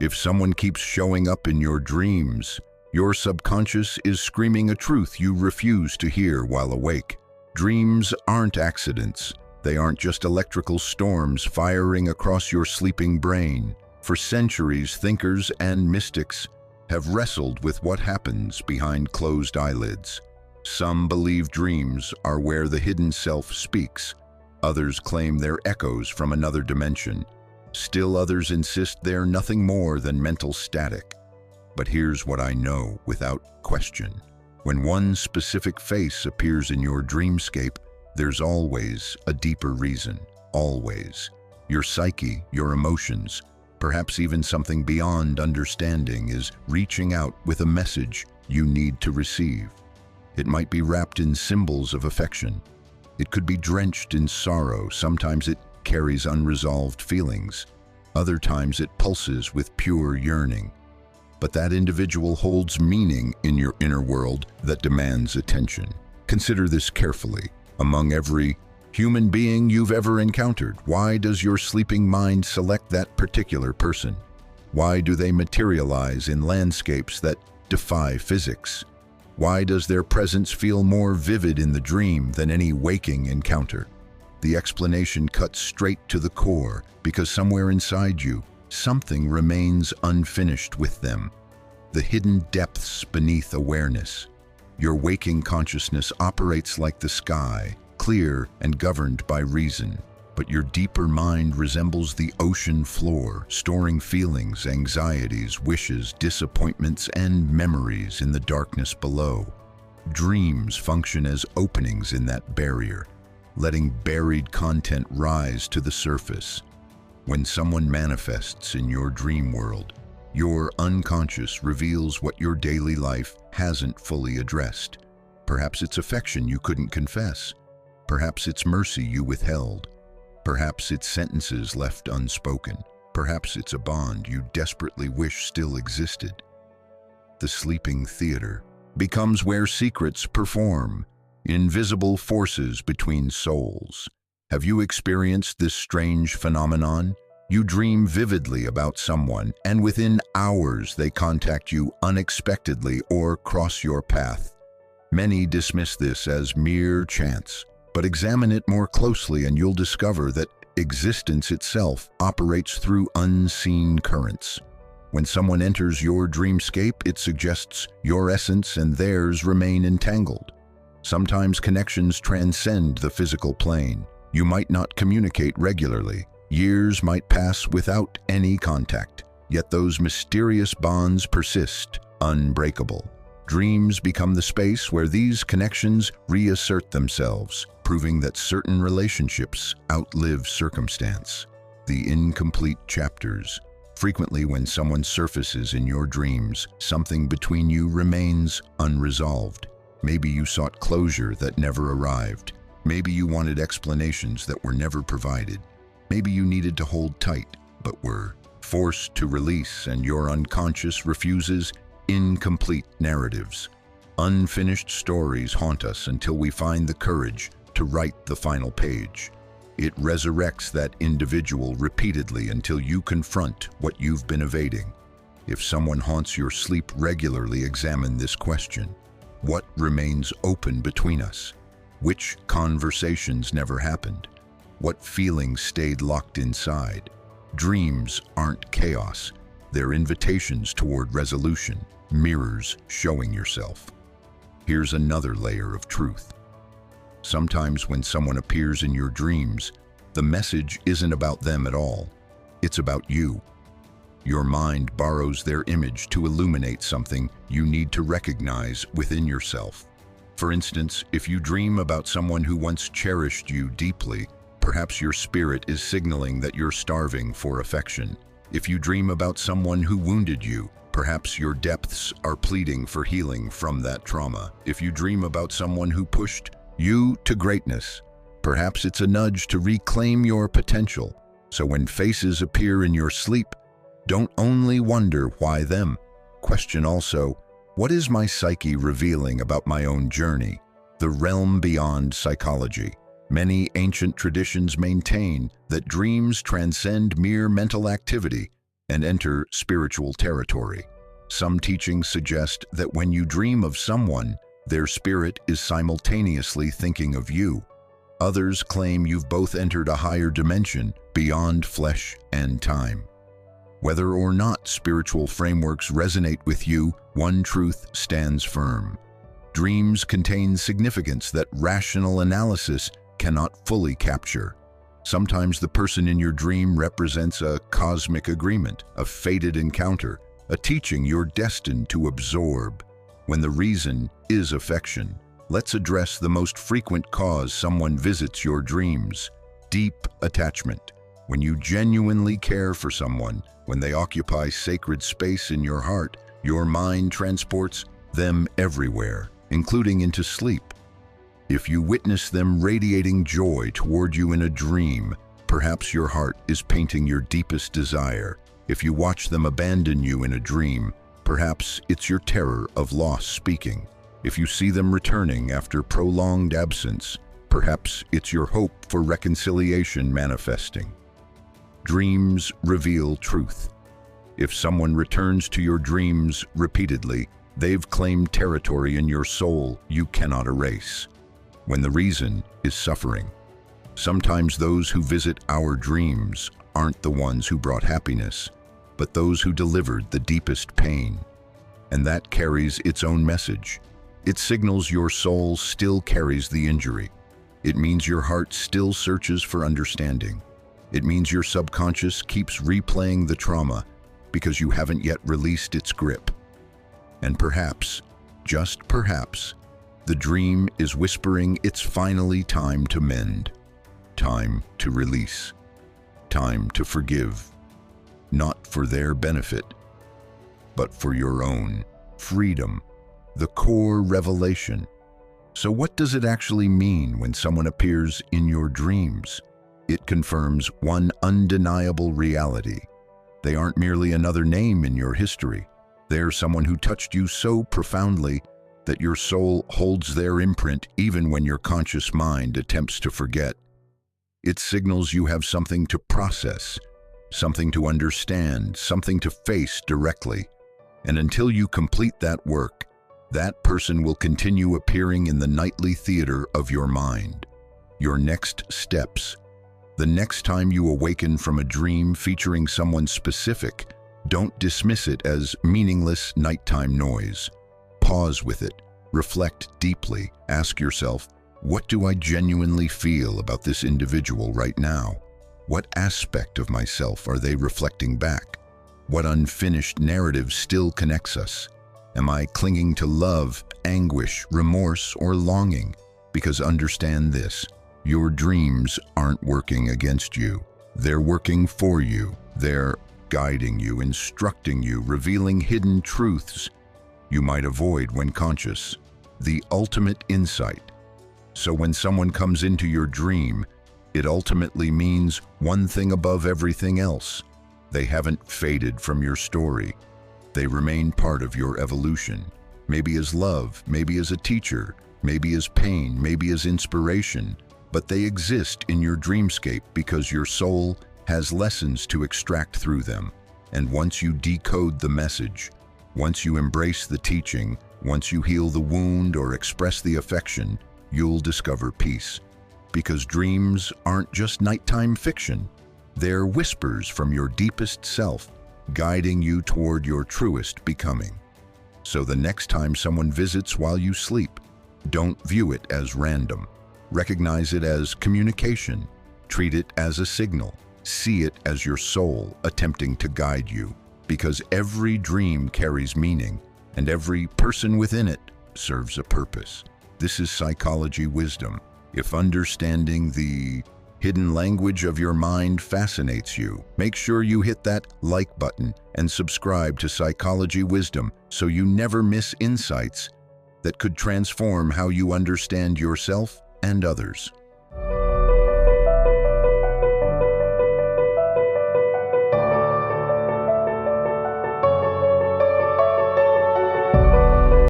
If someone keeps showing up in your dreams, your subconscious is screaming a truth you refuse to hear while awake. Dreams aren't accidents. They aren't just electrical storms firing across your sleeping brain. For centuries, thinkers and mystics have wrestled with what happens behind closed eyelids. Some believe dreams are where the hidden self speaks. Others claim they're echoes from another dimension. Still others insist they're nothing more than mental static. But here's what I know without question. When one specific face appears in your dreamscape, there's always a deeper reason. Always. Your psyche, your emotions, perhaps even something beyond understanding is reaching out with a message you need to receive. It might be wrapped in symbols of affection. It could be drenched in sorrow. Sometimes it carries unresolved feelings. Other times it pulses with pure yearning. But that individual holds meaning in your inner world that demands attention. Consider this carefully. Among every human being you've ever encountered, why does your sleeping mind select that particular person? Why do they materialize in landscapes that defy physics? Why does their presence feel more vivid in the dream than any waking encounter? The explanation cuts straight to the core, because somewhere inside you, something remains unfinished with them. The hidden depths beneath awareness. Your waking consciousness operates like the sky, clear and governed by reason. But your deeper mind resembles the ocean floor, storing feelings, anxieties, wishes, disappointments, and memories in the darkness below. Dreams function as openings in that barrier, letting buried content rise to the surface. When someone manifests in your dream world, your unconscious reveals what your daily life hasn't fully addressed. Perhaps it's affection you couldn't confess. Perhaps it's mercy you withheld. Perhaps it's sentences left unspoken. Perhaps it's a bond you desperately wish still existed. The sleeping theater becomes where secrets perform, invisible forces between souls. Have you experienced this strange phenomenon? You dream vividly about someone, and within hours they contact you unexpectedly or cross your path. Many dismiss this as mere chance, but examine it more closely and you'll discover that existence itself operates through unseen currents. When someone enters your dreamscape, it suggests your essence and theirs remain entangled. Sometimes connections transcend the physical plane. You might not communicate regularly. Years might pass without any contact, yet those mysterious bonds persist, unbreakable. Dreams become the space where these connections reassert themselves, proving that certain relationships outlive circumstance. The incomplete chapters. Frequently, when someone surfaces in your dreams, something between you remains unresolved. Maybe you sought closure that never arrived. Maybe you wanted explanations that were never provided. Maybe you needed to hold tight, but were forced to release, and your unconscious refuses. Incomplete narratives. Unfinished stories haunt us until we find the courage to write the final page. It resurrects that individual repeatedly until you confront what you've been evading. If someone haunts your sleep regularly, examine this question. What remains open between us? Which conversations never happened? What feelings stayed locked inside? Dreams aren't chaos. They're invitations toward resolution, mirrors showing yourself. Here's another layer of truth. Sometimes when someone appears in your dreams, the message isn't about them at all. It's about you. Your mind borrows their image to illuminate something you need to recognize within yourself. For instance, if you dream about someone who once cherished you deeply, perhaps your spirit is signaling that you're starving for affection. If you dream about someone who wounded you, perhaps your depths are pleading for healing from that trauma. If you dream about someone who pushed you to greatness, perhaps it's a nudge to reclaim your potential. So when faces appear in your sleep, don't only wonder why them. Question also, what is my psyche revealing about my own journey? The realm beyond psychology. Many ancient traditions maintain that dreams transcend mere mental activity. and enter spiritual territory. Some teachings suggest that when you dream of someone, their spirit is simultaneously thinking of you. Others claim you've both entered a higher dimension beyond flesh and time. Whether or not spiritual frameworks resonate with you, one truth stands firm. Dreams contain significance that rational analysis cannot fully capture. Sometimes the person in your dream represents a cosmic agreement, a fated encounter, a teaching you're destined to absorb. When the reason is affection, let's address the most frequent cause someone visits your dreams: deep attachment. When you genuinely care for someone, when they occupy sacred space in your heart, your mind transports them everywhere, including into sleep. If you witness them radiating joy toward you in a dream, perhaps your heart is painting your deepest desire. If you watch them abandon you in a dream, perhaps it's your terror of loss speaking. If you see them returning after prolonged absence, perhaps it's your hope for reconciliation manifesting. Dreams reveal truth. If someone returns to your dreams repeatedly, they've claimed territory in your soul you cannot erase. When the reason is suffering. Sometimes those who visit our dreams aren't the ones who brought happiness, but those who delivered the deepest pain. And that carries its own message. It signals your soul still carries the injury. It means your heart still searches for understanding. It means your subconscious keeps replaying the trauma because you haven't yet released its grip. And perhaps, just perhaps, the dream is whispering it's finally time to mend, time to release, time to forgive, not for their benefit, but for your own freedom, the core revelation. So what does it actually mean when someone appears in your dreams? It confirms one undeniable reality. They aren't merely another name in your history. They're someone who touched you so profoundly that your soul holds their imprint even when your conscious mind attempts to forget. It signals you have something to process, something to understand, something to face directly. And until you complete that work, that person will continue appearing in the nightly theater of your mind. Your next steps. The next time you awaken from a dream featuring someone specific, don't dismiss it as meaningless nighttime noise. Pause with it, reflect deeply, ask yourself, what do I genuinely feel about this individual right now? What aspect of myself are they reflecting back? What unfinished narrative still connects us? Am I clinging to love, anguish, remorse, or longing? Because understand this, your dreams aren't working against you. They're working for you. They're guiding you, instructing you, revealing hidden truths you might avoid when conscious. The ultimate insight. So when someone comes into your dream, it ultimately means one thing above everything else. They haven't faded from your story. They remain part of your evolution. Maybe as love, maybe as a teacher, maybe as pain, maybe as inspiration, but they exist in your dreamscape because your soul has lessons to extract through them. And once you decode the message, once you embrace the teaching, once you heal the wound or express the affection, you'll discover peace. Because dreams aren't just nighttime fiction. They're whispers from your deepest self, guiding you toward your truest becoming. So the next time someone visits while you sleep, don't view it as random. Recognize it as communication. Treat it as a signal. See it as your soul attempting to guide you. Because every dream carries meaning, and every person within it serves a purpose. This is psychology wisdom. If understanding the hidden language of your mind fascinates you, make sure you hit that like button and subscribe to Psychology Wisdom so you never miss insights that could transform how you understand yourself and others.